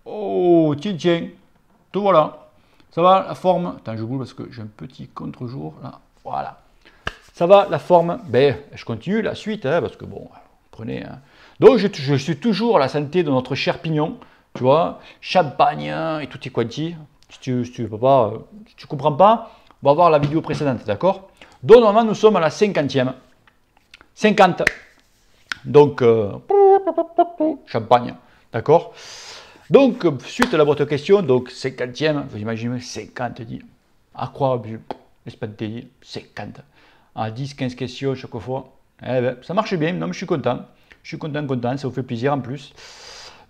Oh, tiens, tiens. Tout voilà. Ça va, la forme? Attends, je bouge parce que j'ai un petit contre-jour là. Voilà. Ça va, la forme? Ben, je continue la suite, hein, parce que bon, prenez. Hein. Donc, je suis toujours à la santé de notre cher pignon, tu vois, champagne hein, et tout est quanti. Si tu peux pas, si tu comprends pas, on va voir la vidéo précédente, d'accord? Donc, normalement, nous sommes à la 50e. 50. Donc, champagne, d'accord? Donc, suite à la boîte question, donc 50e, vous imaginez 50 dit. À quoi, laisse pas de dire, 50. À 10, 15 questions chaque fois. Eh ben, ça marche bien, non mais je suis content. Je suis content, content, ça vous fait plaisir en plus.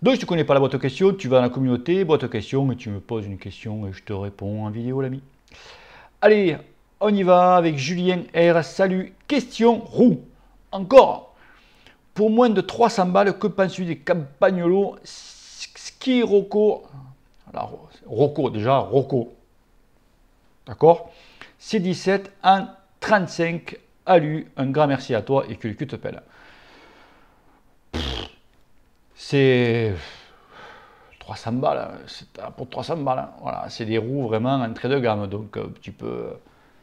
Donc, si tu ne connais pas la boîte question, tu vas dans la communauté, boîte question, et tu me poses une question et je te réponds en vidéo, l'ami. Allez, on y va avec Julien R. Salut, question roue. Encore. Pour moins de 300 balles, que penses-tu des Campagnolos Ski Rocco? Alors, Rocco, déjà, Rocco. D'accord? C17 en 35 alu. Un grand merci à toi et que le cul te pèle. C'est 300 balles. C'est pour 300 balles. Voilà, c'est des roues vraiment entrée de gamme. Donc, tu peux.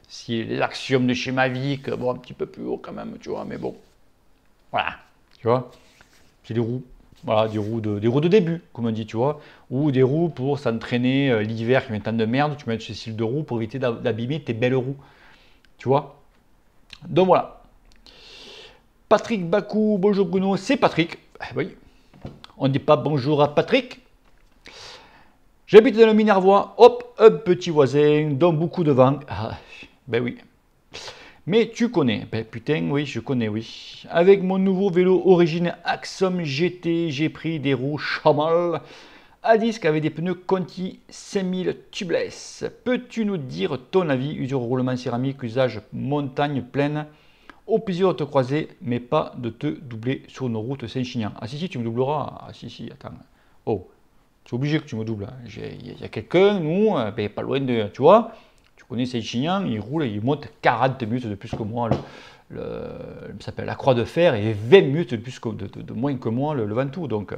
Si les axiomes de chez Mavic, bon, un petit peu plus haut quand même, tu vois, mais bon. Voilà. Tu vois? C'est des roues. Voilà, des roues de début, comme on dit, tu vois. Ou des roues pour s'entraîner l'hiver qui met tant de merde. Tu mets ce style de roue pour éviter d'abîmer tes belles roues. Tu vois. Donc voilà. Patrick Bakou, bonjour Bruno, c'est Patrick. Oui, on ne dit pas bonjour à Patrick. J'habite dans le Minervois, hop, un petit voisin, dont beaucoup de vent. Ah, ben oui. Mais tu connais, ben putain, oui, je connais, oui. Avec mon nouveau vélo origine Axom GT, j'ai pris des roues Chamal à disque avec des pneus Conti 5000 tubeless. Peux-tu nous dire ton avis, usure roulement céramique, usage montagne pleine? Au plaisir de te croiser, mais pas de te doubler sur nos routes Saint-Chinian. Ah si, si, tu me doubleras. Ah si, si, attends. Oh, c'est obligé que tu me doubles. Il y a quelqu'un, nous, ben, pas loin de... Tu vois, tu connais Saint-Chinian, il roule, il monte 40 minutes de plus que moi. Ça s'appelle la croix de fer et 20 minutes de moins que moi le Ventoux. Donc,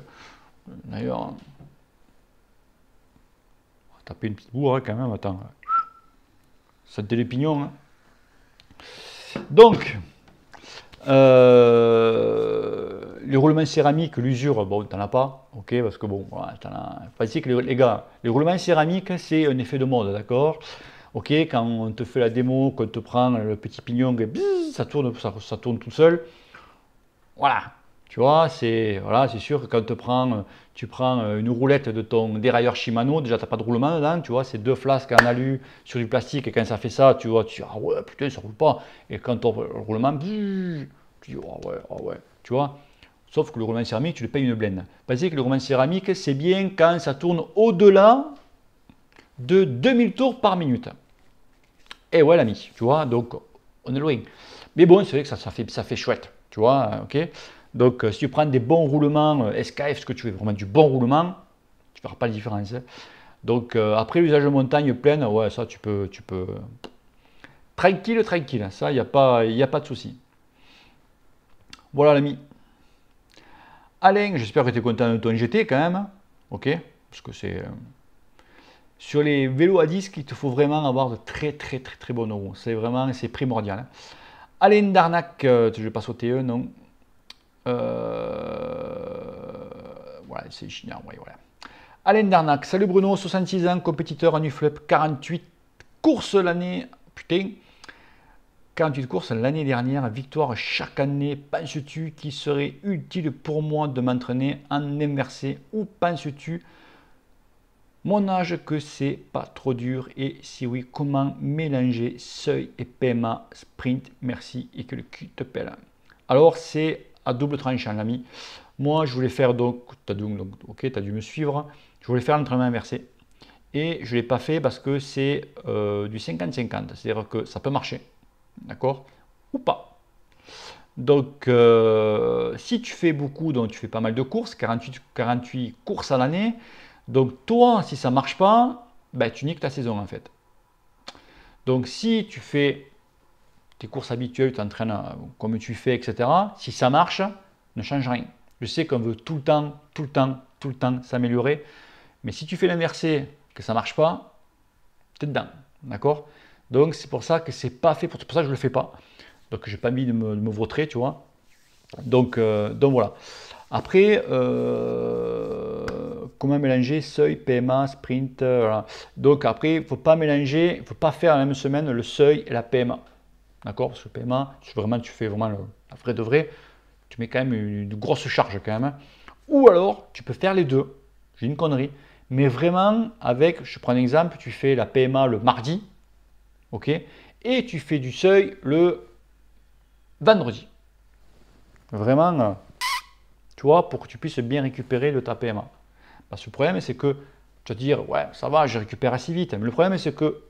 d'ailleurs, on va taper une petite bourre hein, quand même. Attends. Santé les pignons. Hein. Donc... les roulements céramiques, l'usure, bon, t'en as pas, ok, parce que bon, voilà, t'en as. Pensez que les gars, les roulements céramiques, c'est un effet de mode, d'accord? Ok, quand on te fait la démo, qu'on te prend le petit pignon, et bzzz, ça tourne tout seul. Voilà, tu vois, c'est voilà, c'est sûr que quand tu prends une roulette de ton dérailleur Shimano, déjà t'as pas de roulement dedans, tu vois, c'est deux flasques en alu sur du plastique et quand ça fait ça, tu vois, tu dis ah ouais putain ça roule pas. Et quand ton roulement, bzzz, tu dis ah ouais, tu vois. Sauf que le roulement céramique, tu le payes une blende. Pensez que le roulement céramique, c'est bien quand ça tourne au-delà de 2000 tours par minute. Et ouais l'ami, tu vois, donc on est loin. Mais bon, c'est vrai que ça fait chouette, tu vois, ok. Donc si tu prends des bons roulements SKF, ce que tu veux, vraiment du bon roulement, tu ne verras pas la différence. Hein. Donc après l'usage de montagne pleine, ouais, ça tu peux. Tranquille, tranquille, ça, il n'y a pas de souci. Voilà l'ami. Alain, j'espère que tu es content de ton GT quand même, ok. Parce que c'est. Sur les vélos à disque, il te faut vraiment avoir de très très très très bonnes roues. C'est primordial. Hein. Alain Darnac, je vais pas sauter eux, non. Voilà, c'est chinois, ouais, voilà. Alain Darnac, salut Bruno, 66 ans, compétiteur en UFLEP, 48 courses l'année, putain, 48 courses l'année dernière, victoire chaque année. Penses-tu qu'il serait utile pour moi de m'entraîner en inversé ou penses-tu mon âge que c'est pas trop dur et si oui, comment mélanger seuil et PMA sprint? Merci et que le cul te pèle. Alors c'est à double tranchant l'ami. Moi je voulais faire donc, ok, tu as dû me suivre, je voulais faire l'entraînement inversé et je ne l'ai pas fait parce que c'est du 50-50, c'est-à-dire que ça peut marcher, d'accord, ou pas. Donc si tu fais beaucoup, donc tu fais pas mal de courses, 48 courses à l'année, donc toi, si ça ne marche pas, ben, tu niques ta saison en fait. Donc si tu fais tes courses habituelles, tu t'entraînes comme tu fais, etc. Si ça marche, ne change rien. Je sais qu'on veut tout le temps, tout le temps, tout le temps s'améliorer. Mais si tu fais l'inversé, que ça ne marche pas, tu es dedans. D'accord? Donc c'est pour ça que c'est pas fait, pour ça que je ne le fais pas. Donc j'ai pas mis de me vautrer, tu vois. Donc voilà. Après, comment mélanger seuil, PMA, sprint, voilà. Donc après, il ne faut pas mélanger, il ne faut pas faire la même semaine le seuil et la PMA. D'accord? Parce que le PMA, tu fais vraiment la vraie de vrai, tu mets quand même une grosse charge quand même. Ou alors, tu peux faire les deux. J'ai une connerie. Mais vraiment, avec, je prends un exemple, tu fais la PMA le mardi, ok? Et tu fais du seuil le vendredi. Vraiment, tu vois, pour que tu puisses bien récupérer de ta PMA. Parce que le problème, c'est que tu vas te dire, ouais, ça va, je récupère assez vite. Mais le problème, c'est que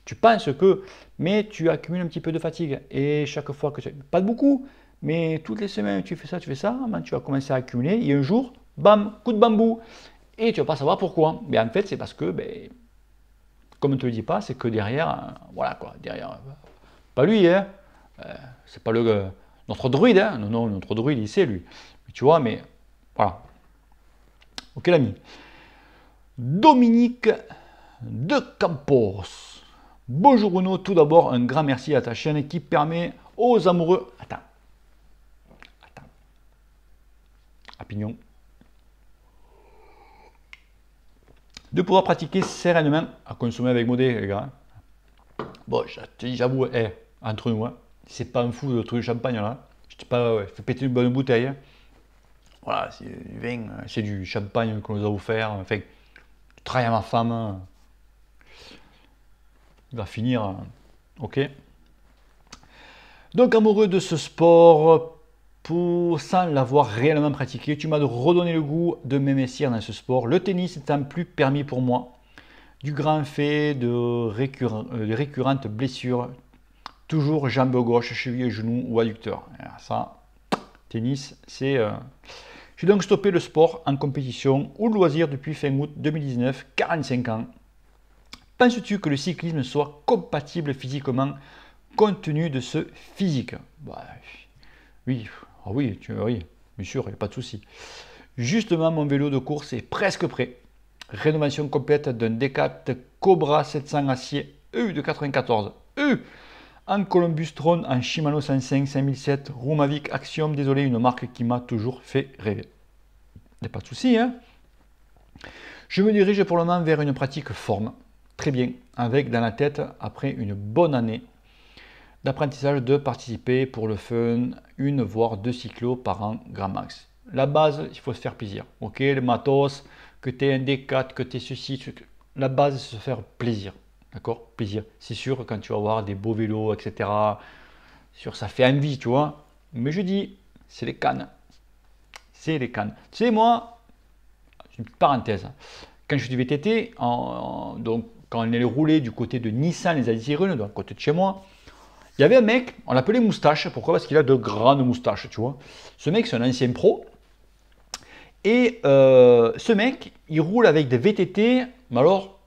tu penses que, mais tu accumules un petit peu de fatigue. Et chaque fois que tu, pas de beaucoup, mais toutes les semaines, tu fais ça, ben, tu vas commencer à accumuler. Et un jour, bam, coup de bambou. Et tu ne vas pas savoir pourquoi. Mais en fait, c'est parce que, ben, comme on ne te le dit pas, c'est que derrière, voilà quoi, derrière, pas lui, hein, c'est pas notre druide, hein, non, non, notre druide, il sait lui. Tu vois, mais voilà. Ok l'ami. Dominique de Campos. Bonjour Bruno, tout d'abord un grand merci à ta chaîne qui permet aux amoureux... Attends. À pignon. De pouvoir pratiquer sereinement, à consommer avec modé les gars. Bon, j'avoue, entre nous, hein, c'est pas un fou de truc de champagne là. Je dis pas, ouais, fais péter une bonne bouteille. Voilà, c'est du vin, c'est du champagne qu'on nous a offert. Enfin, je travaille à ma femme. Il va finir, ok. Donc amoureux de ce sport, sans l'avoir réellement pratiqué, tu m'as redonné le goût de m'investir dans ce sport. Le tennis étant plus permis pour moi, du grand fait de récurrentes blessures, toujours jambe gauche, cheville, genou ou adducteur. Alors ça, tennis, c'est... J'ai donc stoppé le sport en compétition ou le loisir depuis fin août 2019, 45 ans. Penses-tu que le cyclisme soit compatible physiquement compte tenu de ce physique? Bah, oui, oui, bien sûr, il n'y a pas de souci. Justement, mon vélo de course est presque prêt. Rénovation complète d'un Decat Cobra 700 acier EU de 94. En Columbus Tron, en Shimano 105, 5007, roue Mavic Axiom, désolé, une marque qui m'a toujours fait rêver. Il n'y a pas de souci, hein. Je me dirige pour le moment vers une pratique forme. Très bien, avec dans la tête, après une bonne année d'apprentissage, de participer pour le fun, une voire deux cyclos par an, grand max. La base, il faut se faire plaisir. Ok, le matos, que tu aies un D4, que tu aies ceci, la base, c'est se faire plaisir. D'accord? Plaisir. C'est sûr, quand tu vas avoir des beaux vélos, etc., sûr, ça fait envie, tu vois. Mais je dis, c'est les cannes. C'est les cannes. Tu sais, moi, une petite parenthèse, quand je fais du VTT, donc quand on est roulé du côté de Nissan, les Azirun, donc à côté de chez moi, il y avait un mec, on l'appelait Moustache. Pourquoi? Parce qu'il a de grandes moustaches, tu vois. Ce mec, c'est un ancien pro. Et ce mec, il roule avec des VTT, mais alors,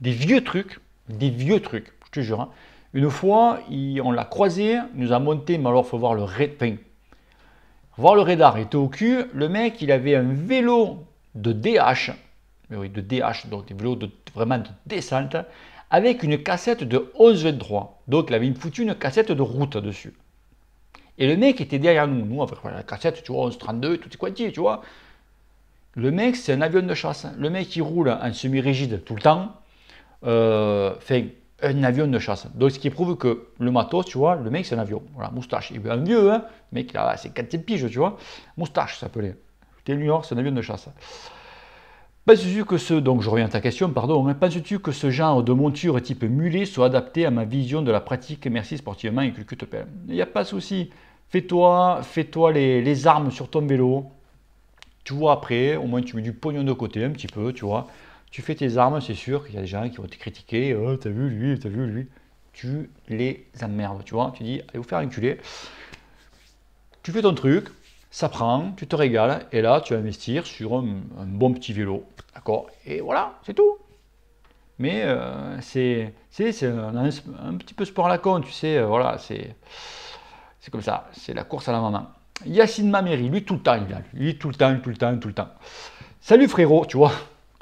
des vieux trucs, je te jure. Hein. Une fois, on l'a croisé, il nous a monté, mais alors, il faut voir le radar, il était au cul. Le mec, il avait un vélo de DH, mais oui, de DH, donc des vélos vraiment de descente, avec une cassette de 11,23. Donc, il avait foutu une cassette de route dessus. Et le mec était derrière nous. Nous, avec la cassette, tu vois, 11,32, tout est quanti, tu vois. Le mec, c'est un avion de chasse. Le mec, il roule en semi-rigide tout le temps. Fait un avion de chasse. Donc, ce qui prouve que le matos, tu vois, le mec, c'est un avion. Voilà, moustache. Il est un vieux, hein. Le mec, il a 50 piges, tu vois. Moustache, ça s'appelait. C'était New York, c'est un avion de chasse. Penses-tu que donc je reviens à ta question, pardon, hein, penses-tu que ce genre de monture type mulet soit adapté à ma vision de la pratique? Merci sportivement et que te paie. Il n'y a pas de souci. Fais-toi les armes sur ton vélo. Tu vois après, au moins tu mets du pognon de côté un petit peu, tu vois. Tu fais tes armes, c'est sûr qu'il y a des gens qui vont te critiquer. Oh, t'as vu lui, t'as vu lui. Tu les emmerdes, tu vois. Tu dis, allez vous faire enculer. Tu fais ton truc. Ça prend, tu te régales, et là, tu vas investir sur un bon petit vélo, d'accord? Et voilà, c'est tout. Mais c'est un petit peu sport à la con, tu sais, voilà, c'est comme ça, c'est la course à la maman. Yacine Mameri, lui, tout le temps, lui, tout le temps. Salut frérot, tu vois,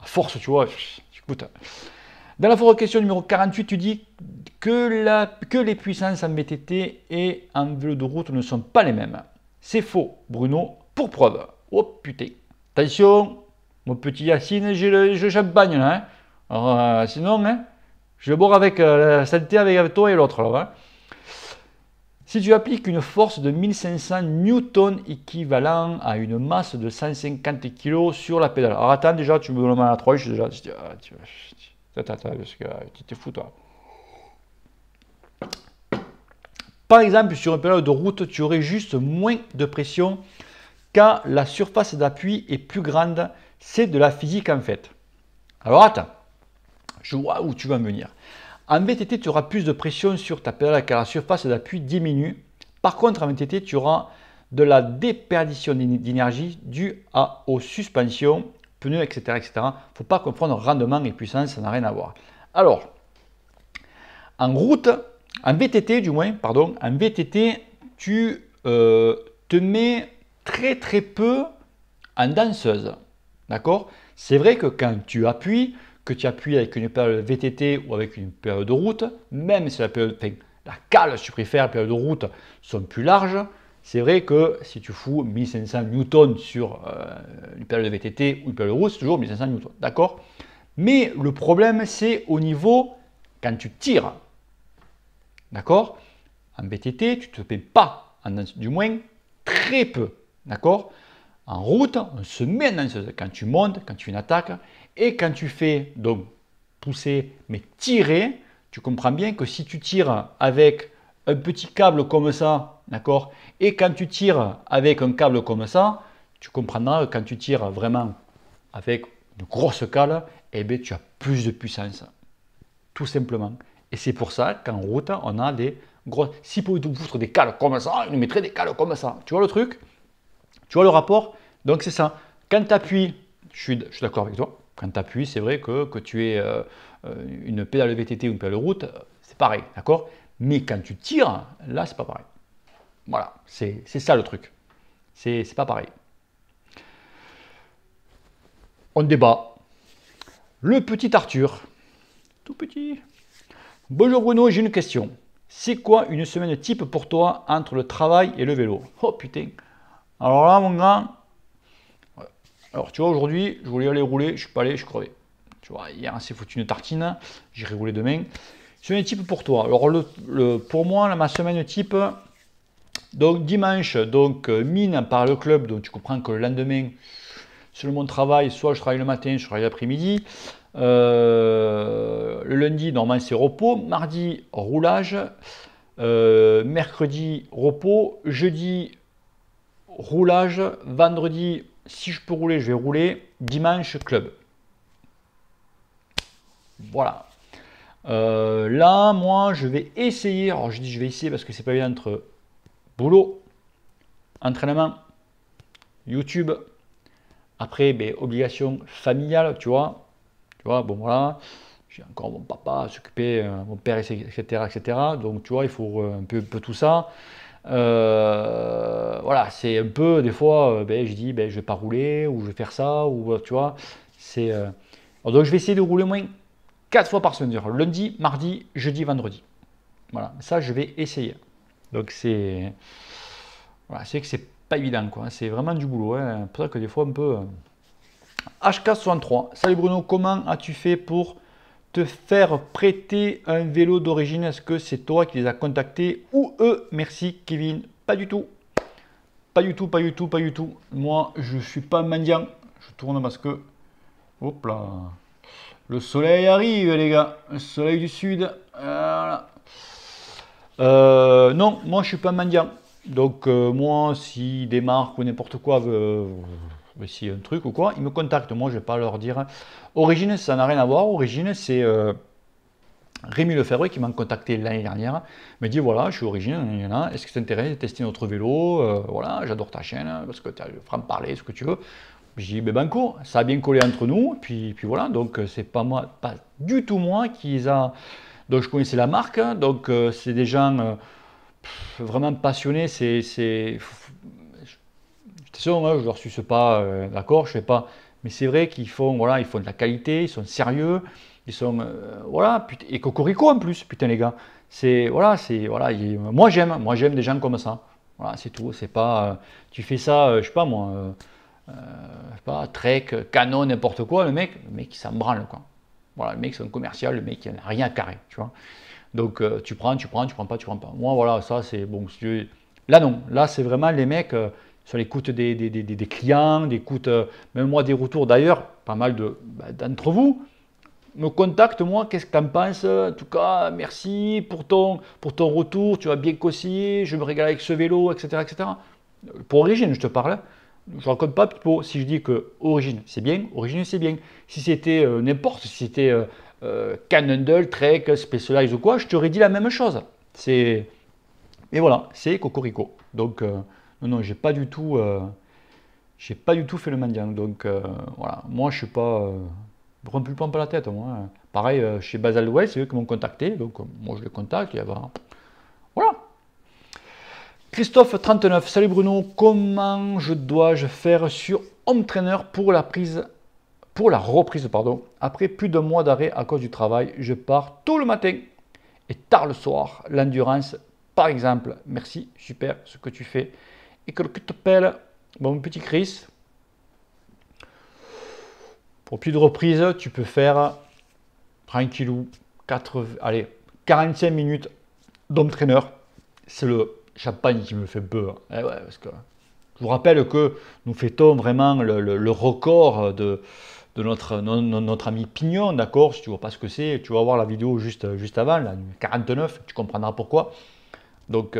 force, tu vois, écoute. Dans la question numéro 48, tu dis que les puissances en VTT et en vélo de route ne sont pas les mêmes. C'est faux, Bruno, pour preuve. Oh putain. Attention, mon petit Yacine, j'ai le champagne là. Hein. Alors, sinon, hein, je vais boire avec la santé avec toi et l'autre là. Hein. Si tu appliques une force de 1500 newtons équivalent à une masse de 150 kg sur la pédale. Alors attends, déjà, tu me donnes mal à la tronche, déjà. Attends, parce que tu t'es fou, toi. Par exemple, sur un pédale de route, tu aurais juste moins de pression car la surface d'appui est plus grande. C'est de la physique en fait. Alors attends, je vois où tu vas me venir. En VTT, tu auras plus de pression sur ta pédale car la surface d'appui diminue. Par contre, en VTT, tu auras de la déperdition d'énergie due aux suspensions, pneus, etc. Il ne faut pas confondre rendement et puissance, ça n'a rien à voir. Alors, en route, en VTT du moins, pardon, en VTT, tu te mets très peu en danseuse. D'accord? C'est vrai que quand tu appuies, avec une pédale VTT ou avec une pédale de route, même si la cale, si tu préfères, la pédale de route sont plus larges, c'est vrai que si tu fous 1500 newtons sur une pédale de VTT ou une pédale de route, c'est toujours 1500 newtons. D'accord? Mais le problème, c'est au niveau quand tu tires. D'accord? En VTT, tu ne te mets pas en danseuse, du moins très peu. D'accord? En route, on se met en danseuse quand tu montes, quand tu fais une attaque et quand tu fais donc pousser mais tirer, tu comprends bien que si tu tires avec un petit câble comme ça, d'accord, et quand tu tires avec un câble comme ça, tu comprendras que quand tu tires vraiment avec une grosse cale, eh bien, tu as plus de puissance, tout simplement. Et c'est pour ça qu'en route, on a des grosses. Si pour vous foutre des cales comme ça, on mettrait des cales comme ça. Tu vois le truc? Tu vois le rapport? Donc c'est ça. Quand tu appuies, je suis d'accord avec toi. Quand tu appuies, c'est vrai que tu es une pédale VTT ou une pédale de route, c'est pareil, d'accord? Mais quand tu tires, là, c'est pas pareil. Voilà, c'est ça le truc. C'est pas pareil. On débat. Le petit Arthur, tout petit. Bonjour Bruno, j'ai une question. C'est quoi une semaine type pour toi entre le travail et le vélo? Oh putain. Alors là, mon gars, alors tu vois, aujourd'hui, je voulais aller rouler, je suis pas allé, je suis crevé. Tu vois, hier, on s'est foutu une tartine, j'irai rouler demain. Semaine type pour toi. Alors, pour moi, ma semaine type, donc dimanche, donc mine par le club, donc tu comprends que le lendemain, selon mon travail, soit je travaille le matin, soit je travaille l'après-midi. Le lundi, normalement, c'est repos. Mardi, roulage. Mercredi, repos. Jeudi, roulage. Vendredi, si je peux rouler, je vais rouler. Dimanche, club. Voilà. Là, moi, je vais essayer. Alors, je dis je vais essayer parce que c'est pas évident entre boulot, entraînement, YouTube. Après, ben, obligation familiale, tu vois. Tu vois, bon voilà. J'ai encore mon papa à s'occuper, mon père, etc. Donc, tu vois, il faut un peu tout ça. Voilà, c'est un peu, des fois, ben, je dis, ben, je vais pas rouler, ou je vais faire ça, ou tu vois. Donc, je vais essayer de rouler au moins 4 fois par semaine, lundi, mardi, jeudi, vendredi. Voilà, ça, je vais essayer. Donc, voilà, c'est que c'est pas évident, quoi. C'est vraiment du boulot. Hein. Pour ça que des fois, un peu. HK63. Salut Bruno, comment as-tu fait pour te faire prêter un vélo d'origine? Est-ce que c'est toi qui les as contactés ou eux? Merci Kevin. Pas du tout. Pas du tout, pas du tout, pas du tout. Moi, je suis pas mendiant. Je tourne parce que. Hop là. Le soleil arrive, les gars. Le soleil du sud. Voilà. Non, moi, je suis pas mendiant. Donc, moi, si des marques ou n'importe quoi veut essayer un truc ou quoi, ils me contactent. Moi, je vais pas leur dire. Origine, ça n'a rien à voir. Origine, c'est Rémi Lefebvre qui m'a contacté l'année dernière. Il m'a dit voilà, je suis Origine. Est-ce que ça t'intéresse de tester notre vélo? Voilà, j'adore ta chaîne parce que tu feras me parler, ce que tu veux. J'ai dit, ben banco, ça a bien collé entre nous, puis voilà, donc c'est pas moi, pas du tout moi qui les a. Donc je connaissais la marque, donc c'est des gens vraiment passionnés, attention, hein, je leur suce pas, d'accord, je fais pas Mais c'est vrai qu'ils font, voilà, ils font de la qualité, ils sont sérieux, ils sont, voilà, et cocorico en plus, putain les gars. Voilà, moi j'aime des gens comme ça. Voilà, c'est tout. C'est pas, tu fais ça, je sais pas moi, je sais pas, Trek, Canon, n'importe quoi. Le mec, il s'en branle quoi. Voilà, le mec c'est un commercial, le mec il n'a rien à carrer, tu vois. Donc tu prends pas, tu prends pas. Moi voilà, ça c'est bon. Là non, là c'est vraiment les mecs sur l'écoute des clients, d'écoute même moi des retours d'ailleurs, pas mal d'entre vous me contactent moi, qu'est-ce que tu en penses? En tout cas, merci pour ton retour, tu as bien conseillé, je me régale avec ce vélo, etc. etc. Pour Origine, je te parle. Je ne raconte pas Pipo. Si je dis que Origine c'est bien, Origine c'est bien. Si c'était n'importe, si c'était Cannondale, Trek, Specialized ou quoi, je t'aurais dit la même chose. Et voilà, c'est Cocorico. Donc, non, non, j'ai pas du tout fait le mendiant. Donc, voilà, moi, je suis pas. Je ne prends plus le pas la tête, moi. Pareil, chez Baselwell, c'est eux qui m'ont contacté. Donc, moi, je les contacte. Et voilà. Christophe 39, salut Bruno, comment dois-je faire sur Home Trainer pour la reprise, après plus d'un mois d'arrêt à cause du travail, je pars tôt le matin et tard le soir, l'endurance par exemple, merci, super ce que tu fais, et que tu t'appelles, mon petit Chris, pour plus de reprise, tu peux faire tranquillou, 45 minutes d'Home Trainer, c'est le champagne qui me fait peur. Eh ouais, parce que je vous rappelle que nous fêtons vraiment le record de notre ami Pignon, d'accord? Si tu ne vois pas ce que c'est, tu vas voir la vidéo juste avant, la 49, tu comprendras pourquoi. Donc,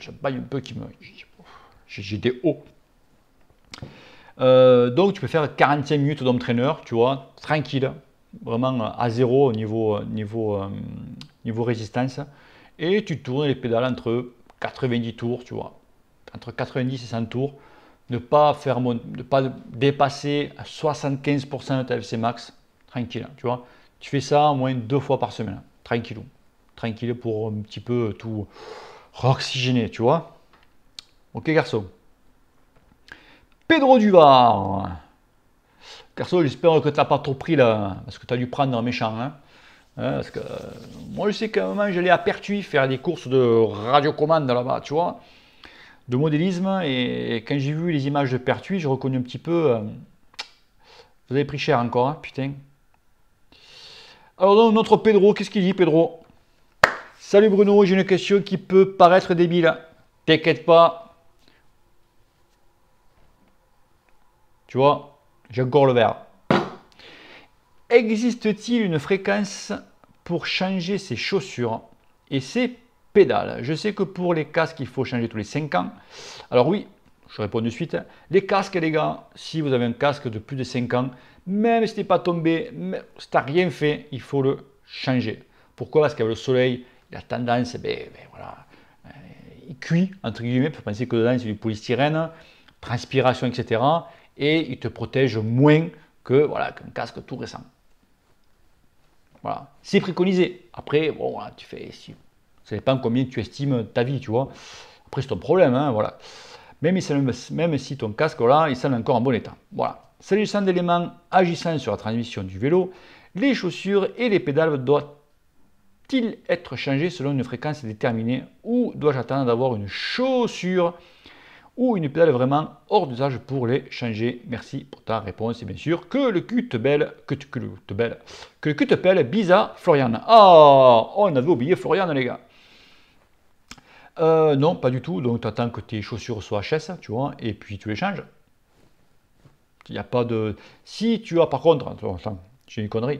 champagne un peu qui me... J'ai des hauts. Donc, tu peux faire 45 minutes d'home trainer, tu vois, tranquille, vraiment à zéro au niveau résistance. Et tu tournes les pédales entre 90 tours, tu vois, entre 90 et 100 tours. Ne pas dépasser 75% de ta FC max, tranquille, tu vois. Tu fais ça au moins 2 fois par semaine, tranquillou. Tranquille pour un petit peu tout oxygéner, tu vois. Ok, garçon. Pedro Duvar. Garçon, j'espère que tu n'as pas trop pris là, parce que tu as dû prendre un méchant. Hein. Parce que moi, je sais qu'à un moment, j'allais à Pertuis faire des courses de radiocommande là-bas, tu vois, de modélisme. Et quand j'ai vu les images de Pertuis, je reconnais un petit peu. Vous avez pris cher encore, hein, putain. Alors, donc, notre Pedro, qu'est-ce qu'il dit, Pedro? Salut Bruno, j'ai une question qui peut paraître débile. T'inquiète pas. Tu vois, j'ai encore le verre. Existe-t-il une fréquence pour changer ses chaussures et ses pédales? Je sais que pour les casques, il faut changer tous les 5 ans. Alors oui, je réponds de suite. Les casques, les gars, si vous avez un casque de plus de 5 ans, même si tu n'es pas tombé, si tu n'as rien fait, il faut le changer. Pourquoi? Parce qu'avec le soleil, il a tendance, voilà, il cuit, entre guillemets, il faut penser que dedans c'est du polystyrène, transpiration, etc. Et il te protège moins que voilà, qu'un casque tout récent. Voilà, c'est préconisé. Après, bon, voilà, tu fais, ça dépend combien tu estimes ta vie, tu vois. Après, c'est ton problème, hein, voilà. Même si ton casque, là, il semble encore en bon état. Voilà. S'agissant d'éléments agissant sur la transmission du vélo, les chaussures et les pédales doivent-ils être changés selon une fréquence déterminée ou dois-je attendre d'avoir une chaussure ou une pédale vraiment hors d'usage pour les changer? Merci pour ta réponse et bien sûr que le cul te belle, que le cul te pèle, Bisa Florian. Ah, on avait oublié Florian les gars. Non, pas du tout. Donc tu attends que tes chaussures soient HS, tu vois, et puis tu les changes. Il n'y a pas de. Si tu as par contre, attends, j'ai une connerie.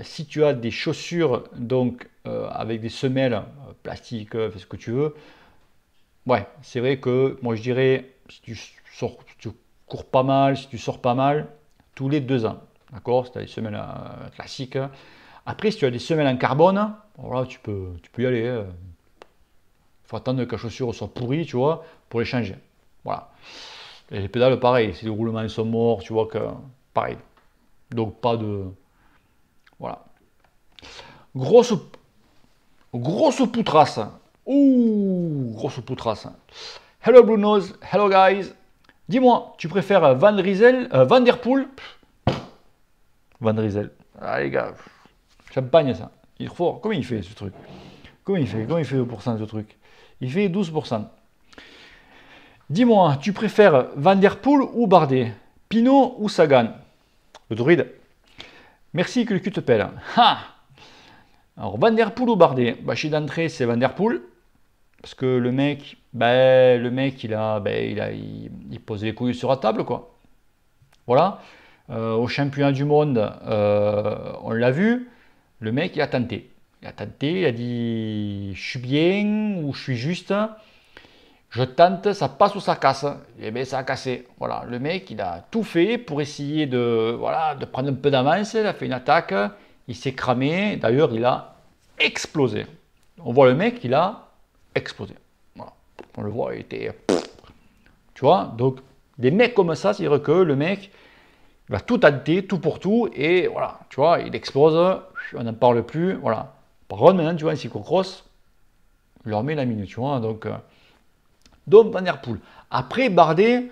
Si tu as des chaussures donc avec des semelles plastiques, fais ce que tu veux. Ouais, c'est vrai que moi je dirais, si tu cours pas mal, si tu sors pas mal, tous les 2 ans. D'accord? C'est les semelles classiques. Après, si tu as des semelles en carbone, voilà, tu peux y aller. Il faut attendre que la chaussure soit pourrie, tu vois, pour les changer. Voilà. Et les pédales, pareil, si les roulements sont morts, tu vois que pareil. Donc pas de. Voilà. Grosse poutrasse. Ouh, grosse poutrasse. Hello Brunos, hello guys. Dis-moi, tu préfères Van Der Poel? Van Riesel. Ah les gars, champagne ça. Il est fort. Comment il fait ce truc? Comment il fait 2% ce truc? Il fait 12%. Dis-moi, tu préfères Van Der Poel ou Bardet? Pinot ou Sagan? Le druide. Merci que le cul te pèle. Ha! Alors Van Der Poel ou Bardet? Bah, chez d'entrée c'est Van Der Poel. Parce que le mec, il pose les couilles sur la table, quoi. Voilà. Au championnat du monde, on l'a vu, le mec, il a tenté. Il a tenté, il a dit, je suis bien ou je suis juste. Je tente, ça passe ou ça casse. Et bien, ça a cassé. Voilà, le mec, il a tout fait pour essayer de prendre un peu d'avance. Il a fait une attaque, il s'est cramé. D'ailleurs, il a explosé. On voit le mec, il a explosé. Voilà. On le voit, il était... Tu vois, donc, des mecs comme ça, c'est-à-dire que le mec, il va tout tenter, tout pour tout, et voilà, tu vois, il explose, on n'en parle plus, voilà. Par contre, maintenant, tu vois, un cyclocross, il leur met la minute, tu vois, donc Van Der Poel. Après, Bardet,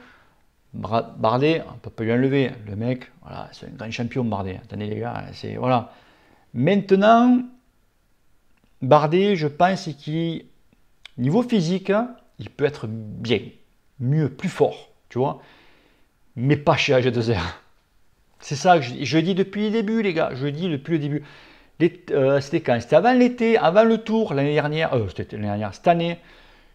on ne peut pas lui enlever, le mec, voilà, c'est un grand champion, Bardet, attendez les gars, c'est, voilà. Maintenant, Bardet, je pense qu'il, niveau physique, il peut être bien, mieux, plus fort, tu vois, mais pas chez AG2R. C'est ça que je dis depuis le début, les gars. Je dis depuis le début. C'était quand? C'était avant l'été, avant le tour, l'année dernière. C'était l'année dernière, cette année.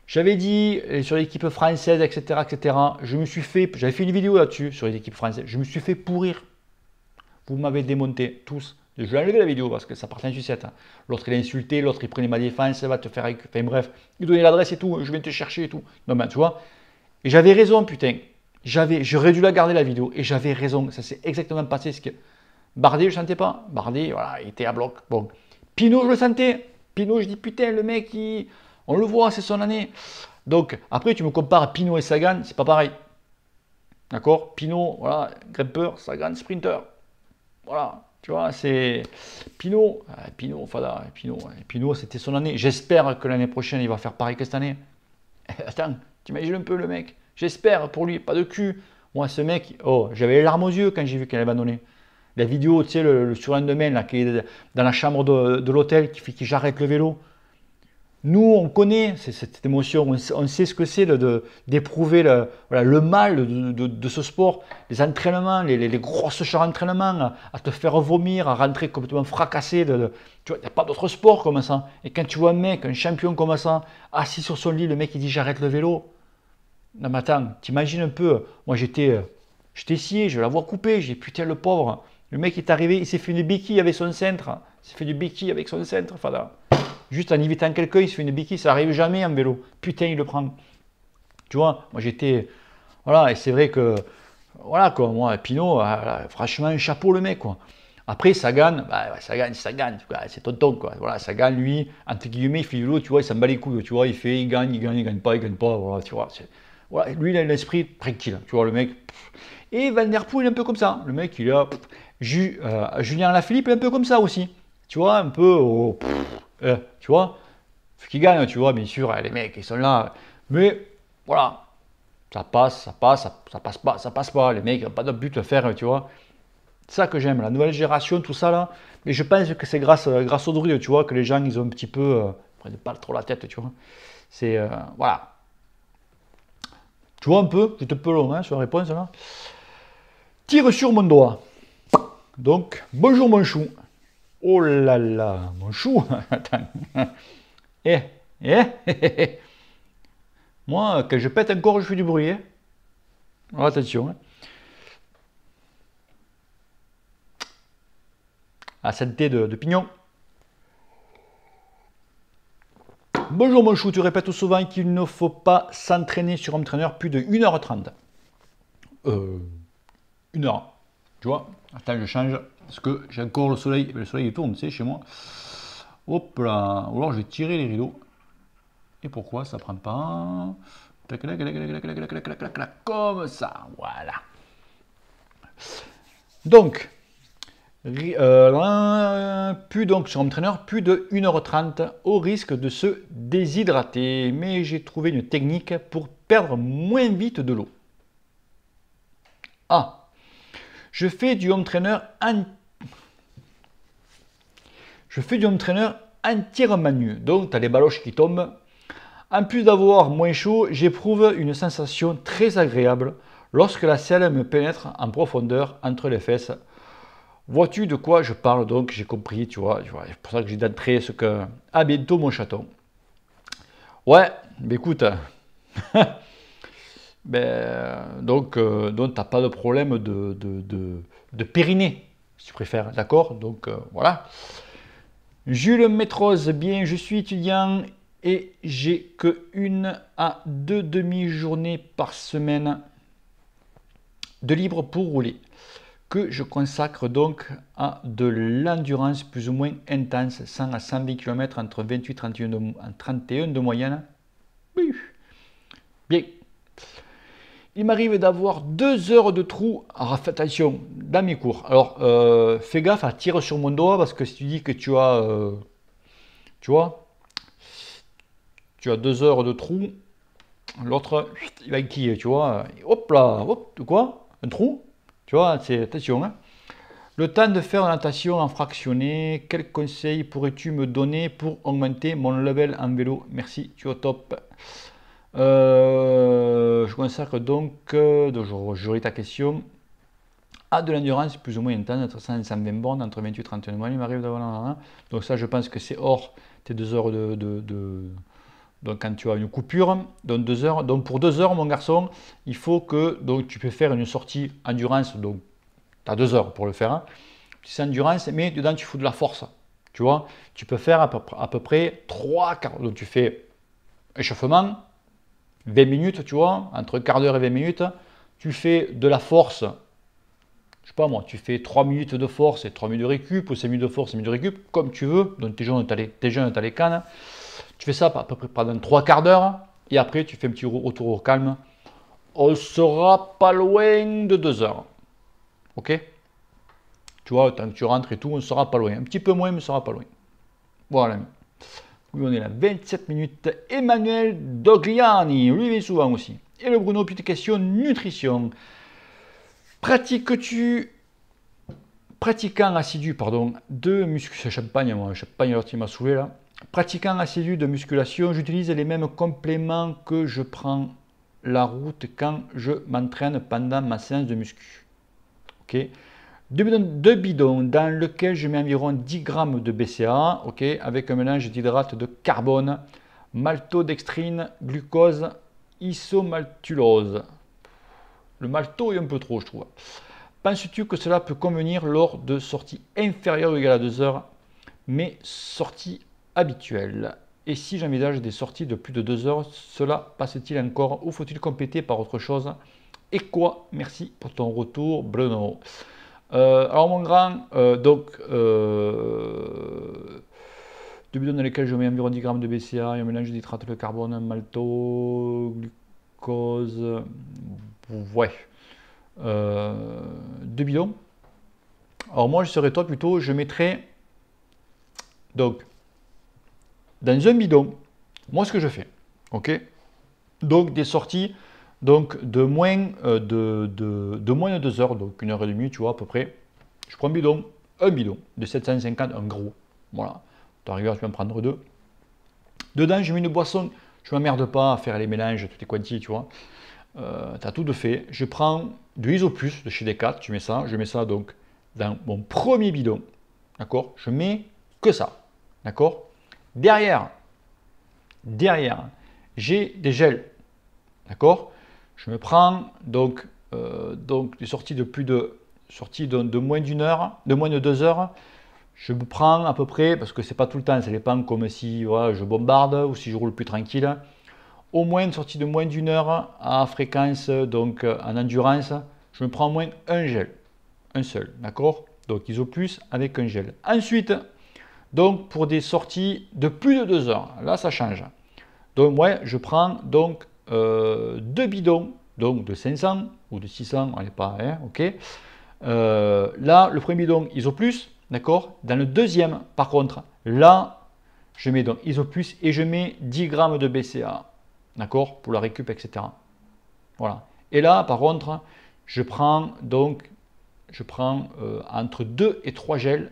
J'avais dit sur l'équipe française, etc., etc. J'avais fait une vidéo là-dessus, sur les équipes françaises. Je me suis fait pourrir. Vous m'avez démonté, tous. Je vais enlever la vidéo parce que ça partait en sucette. L'autre, il a insulté, l'autre, il prenait ma défense, va te faire... Enfin bref, il donnait l'adresse et tout, je viens te chercher et tout. Non, mais tu vois. Et j'avais raison, putain. J'aurais dû la garder la vidéo et j'avais raison. Ça s'est exactement passé. Ce que Bardet, je ne sentais pas. Bardet, voilà, il était à bloc. Bon. Pinot, je le sentais. Pinot, je dis putain, le mec, on le voit, c'est son année. Donc, après, tu me compares Pinot et Sagan, c'est pas pareil. D'accord? Pinot, voilà, grimpeur, Sagan, sprinter. Voilà, tu vois, c'est Pinot, Pinot, c'était son année. J'espère que l'année prochaine, il va faire pareil que cette année. Attends, t'imagines un peu le mec? J'espère pour lui, pas de cul. Moi, ce mec, oh, j'avais les larmes aux yeux quand j'ai vu qu'elle avait abandonné. La vidéo, tu sais, le surlendemain, là, qui est dans la chambre de l'hôtel, qui fait qu'il j'arrête le vélo. Nous, on connaît cette émotion, on sait ce que c'est d'éprouver le mal de ce sport, les entraînements, les grosses charges d'entraînement, à te faire vomir, à rentrer complètement fracassé. Tu vois, il n'y a pas d'autre sport comme ça. Et quand tu vois un mec, un champion comme ça, assis sur son lit, le mec il dit j'arrête le vélo. Non mais attends, t'imagines un peu, moi j'étais scié, je la vois couper, j'ai dit putain le pauvre, le mec est arrivé, il s'est fait une béquille avec son cintre, il s'est fait du béquille avec son cintre, Fada. Juste en invitant quelqu'un, il se fait une béquille, ça arrive jamais en vélo, putain il le prend. Tu vois, moi j'étais, voilà, et c'est vrai que, voilà quoi, moi Pinot, franchement un chapeau le mec quoi. Après Sagan, Sagan, c'est tonton quoi. Voilà, Sagan lui, entre guillemets, il fait du vélo, tu vois, il s'en bat les couilles, tu vois, il gagne pas, voilà, tu vois. Voilà, lui, il a l'esprit tranquille, tu vois, le mec. Et Van Der Poel, il est un peu comme ça. Le mec, il a. Julien Alaphilippe, il est un peu comme ça aussi. Tu vois, un peu. Tu vois, ce qui gagne, tu vois, bien sûr, les mecs, ils sont là. Mais voilà, ça passe pas, ça passe pas. Les mecs n'ont pas de but à faire, tu vois. C'est ça que j'aime, la nouvelle génération, tout ça là. Mais je pense que c'est grâce au druide, tu vois, que les gens, ils ont un petit peu. Prennent pas trop la tête, tu vois. C'est. Voilà. Tu vois un peu, j'étais un peu long hein, sur la réponse là. Tire sur mon doigt. Donc, bonjour mon chou. Oh là là, mon chou. Attends. Moi, quand je pète encore, je fais du bruit. Hein. Alors, attention. Hein. La santé de Pignon. Bonjour mon chou, tu répètes souvent qu'il ne faut pas s'entraîner sur un entraîneur plus de 1h30. 1 heure. Tu vois? Attends, je change. Parce que j'ai encore le soleil. Le soleil il tourne, tu sais, chez moi. Hop là. Ou alors je vais tirer les rideaux. Et pourquoi ça prend pas? Comme ça. Voilà. Donc, plus donc sur un entraîneur, plus de 1h30 au risque de se déshydrater. Mais j'ai trouvé une technique pour perdre moins vite de l'eau. Ah, je fais du home trainer entièrement nu. Donc, tu as les baloches qui tombent. En plus d'avoir moins chaud, j'éprouve une sensation très agréable lorsque la selle me pénètre en profondeur entre les fesses. Vois-tu de quoi je parle? Donc j'ai compris, tu vois, c'est pour ça que j'ai d'entrée ce que... À bientôt mon chaton. Ouais, mais écoute, donc t'as pas de problème de périnée, si tu préfères, d'accord? Donc voilà. Jules Métrose, bien, je suis étudiant et j'ai que 1 à 2 demi-journées par semaine de libre pour rouler, que je consacre donc à de l'endurance plus ou moins intense, 100 à 120 km entre 28 et 31 de moyenne. Oui. Bien. Il m'arrive d'avoir 2 heures de trou, alors fais attention, dans mes cours. Alors, fais gaffe, tire sur mon doigt, parce que si tu dis que tu as, tu vois, tu as 2 heures de trou, l'autre, il va enquiller, tu vois. Hop là, hop, de quoi? Un trou? Tu vois, c'est attention, hein. Le temps de faire la natation en fractionné, quels conseils pourrais-tu me donner pour augmenter mon level en vélo? Merci, tu es au top. Je consacre donc, je lis ta question, à de l'endurance plus ou moins intense, entre 100 et 120 bornes, entre 28 et 31 mois, il m'arrive d'avoir... Donc ça, je pense que c'est hors tes 2 heures Donc quand tu as une coupure, donc 2 heures, donc pour 2 heures, mon garçon, il faut que donc, tu peux faire une sortie endurance, donc tu as 2 heures pour le faire, hein. C'est endurance, mais dedans tu fous de la force, tu vois. Tu peux faire à peu près 3 quarts, donc tu fais échauffement, 20 minutes, tu vois, entre quart d'heure et 20 minutes, tu fais de la force, je sais pas moi, tu fais 3 minutes de force et 3 minutes de récup, ou 5 minutes de force, 5 minutes de récup, comme tu veux, donc t'es jeune, t'as les cannes, tu fais ça à peu près pendant 3 quarts d'heure, et après tu fais un petit retour au calme, on sera pas loin de 2 heures, ok? Tu vois, tant que tu rentres et tout, on ne sera pas loin, un petit peu moins, mais on ne sera pas loin. Voilà. Oui, on est là, 27 minutes. Emmanuel Dogliani, lui il vient souvent aussi. Et le Bruno, petite question, nutrition. Pratiquant assidu, de musculation, champagne, alors tu m'as saoulé là. Pratiquant assidu de musculation, j'utilise les mêmes compléments que je prends la route quand je m'entraîne pendant ma séance de muscu. Ok. Deux bidons dans lesquels je mets environ 10 grammes de BCA, ok, avec un mélange d'hydrate de carbone, maltodextrine, glucose, isomaltulose. Le malto est un peu trop, je trouve. Penses-tu que cela peut convenir lors de sorties inférieures ou égales à 2 heures, mais sorties habituelles? Et si j'envisage des sorties de plus de 2 heures, cela passe-t-il encore ou faut-il compléter par autre chose? Et quoi? Merci pour ton retour, Bruno. Alors mon grand, deux bidons dans lesquels je mets environ 10 grammes de BCA et un mélange d'hydrate de carbone, malto, glucose, ouais, 2 bidons. Alors moi je serais toi plutôt, je mettrais donc dans un bidon, moi ce que je fais, ok, donc des sorties donc de moins de 2 heures, donc 1 heure et demie, tu vois à peu près. Je prends un bidon de 750, un gros, voilà. Tu rigueur, tu peux en prendre 2. Dedans, je mets une boisson, je ne m'emmerde pas à faire les mélanges, toutes les quantités, tu vois. Tu as tout de fait. Je prends de l'Isoplus de chez Decat, je mets ça donc dans mon premier bidon, d'accord. Je mets que ça, d'accord. Derrière, j'ai des gels, d'accord. Je me prends donc des sorties de moins d'une heure, de moins de 2 heures. Je me prends à peu près, parce que c'est pas tout le temps, ça dépend comme si voilà, je bombarde ou si je roule plus tranquille. Au moins une sortie de moins d'une heure à fréquence, donc en endurance, je me prends au moins un gel, un seul, d'accord. Donc Isoplus avec un gel. Ensuite, donc pour des sorties de plus de 2 heures, là ça change. Donc moi je prends donc 2 bidons, donc de 500 ou de 600, on n'est pas, hein, ok. Là, le premier bidon Isoplus, d'accord. Dans le deuxième, par contre, là, je mets donc Isoplus et je mets 10 grammes de BCA, d'accord, pour la récup, etc. Voilà. Et là, par contre, je prends donc entre 2 et 3 gels.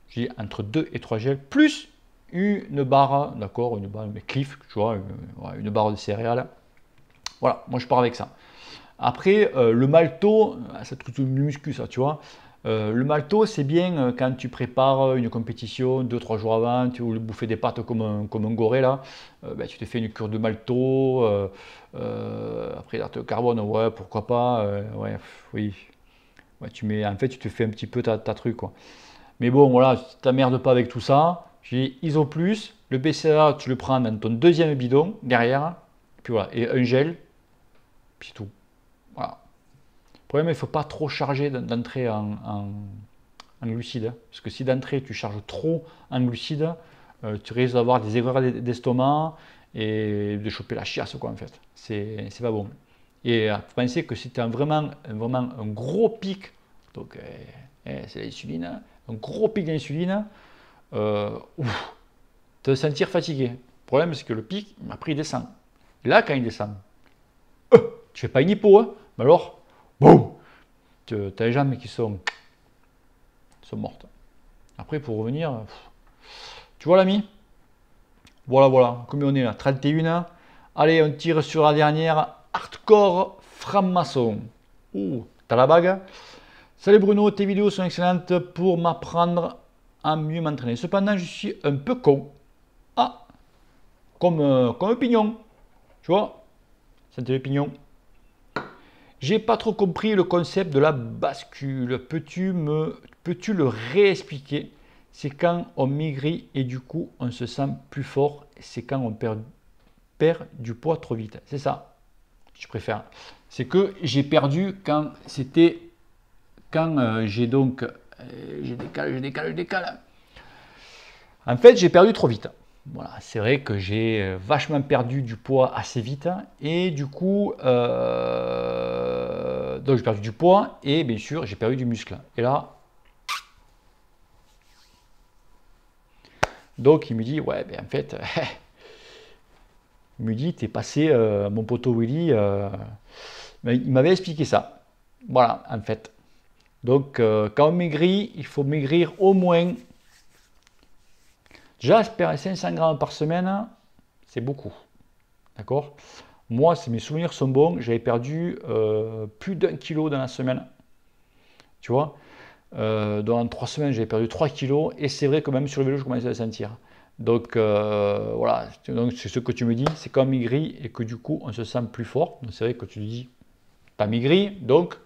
J'ai entre 2 et 3 gels, plus une barre, d'accord, une barre de Cliff, tu vois, une barre de céréales. Voilà, moi je pars avec ça. Après, le malto, c'est truc de muscu ça, tu vois. Le malto, c'est bien quand tu prépares une compétition 2-3 jours avant, tu veux bouffer des pâtes comme un goré là. Ben, tu te fais une cure de malto. Après, hydrate de carbone, ouais, pourquoi pas. Ouais, oui. Ouais, en fait, tu te fais un petit peu ta truc, quoi. Mais bon, voilà, tu t'emmerdes pas avec tout ça. J'ai Isoplus, le BCA, tu le prends dans ton deuxième bidon derrière. Puis voilà, et un gel, puis c'est tout. Voilà. Le problème, il ne faut pas trop charger d'entrée en glucides. Hein. Parce que si d'entrée tu charges trop en glucides, tu risques d'avoir des aigreurs d'estomac et de choper la chiasse, quoi, en fait. C'est pas bon. Et pensez que si tu as vraiment un gros pic, donc c'est l'insuline, un gros pic d'insuline, tu vas te sentir fatigué. Le problème, c'est que le pic, après, il descend. Et là, quand il descend, tu fais pas une hypo, hein, mais alors, boum, tu as les jambes qui sont mortes. Après, pour revenir, tu vois l'ami? Voilà, combien on est là? 31. Allez, on tire sur la dernière, hardcore franc-maçon. Ouh, t'as la bague? Salut Bruno, tes vidéos sont excellentes pour m'apprendre à mieux m'entraîner. Cependant, je suis un peu con. Ah, comme un pignon. Tu vois? C'était le pignon. J'ai pas trop compris le concept de la bascule. Peux-tu le réexpliquer? C'est quand on maigrit et du coup on se sent plus fort. C'est quand on perd du poids trop vite. C'est ça. Je préfère. C'est que j'ai perdu quand j'ai donc je décale. En fait, j'ai perdu trop vite. Voilà, c'est vrai que j'ai vachement perdu du poids assez vite et du coup, donc j'ai perdu du poids et bien sûr j'ai perdu du muscle. Et là, donc il me dit ouais, ben en fait, il me dit t'es passé, mon poteau Willy, il m'avait expliqué ça. Voilà, en fait. Donc quand on maigrit, il faut maigrir au moins. Déjà, 500 grammes par semaine, c'est beaucoup. D'accord? Moi, si mes souvenirs sont bons, j'avais perdu plus d'1 kilo dans la semaine. Tu vois? Dans 3 semaines, j'avais perdu 3 kilos. Et c'est vrai que même sur le vélo, je commençais à le sentir. Donc voilà, donc c'est ce que tu me dis, c'est quand on maigrit et que du coup, on se sent plus fort. Donc c'est vrai que tu dis, tu as maigri, donc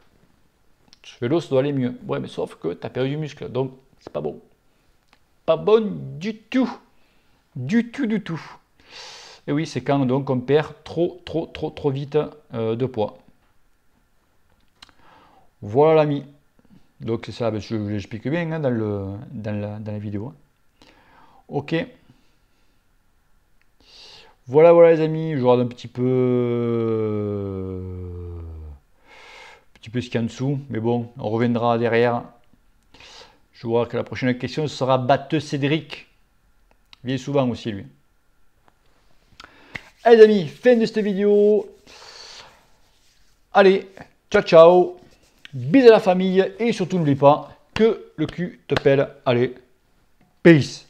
sur le vélo, ça doit aller mieux. Ouais, mais sauf que tu as perdu du muscle, donc c'est pas bon. Pas bon du tout. Du tout. Et oui, c'est quand donc on perd trop vite de poids. Voilà l'ami. Donc c'est ça, je l'explique bien hein, dans la vidéo. Ok. Voilà les amis, je regarde un petit peu ce qu'il y a en dessous, mais bon, on reviendra derrière. Je vois que la prochaine question sera Batteux Cédric. Il vient souvent aussi lui. Allez les amis, fin de cette vidéo. Allez, ciao. Bisous à la famille et surtout n'oublie pas que le cul te pèle. Allez, peace.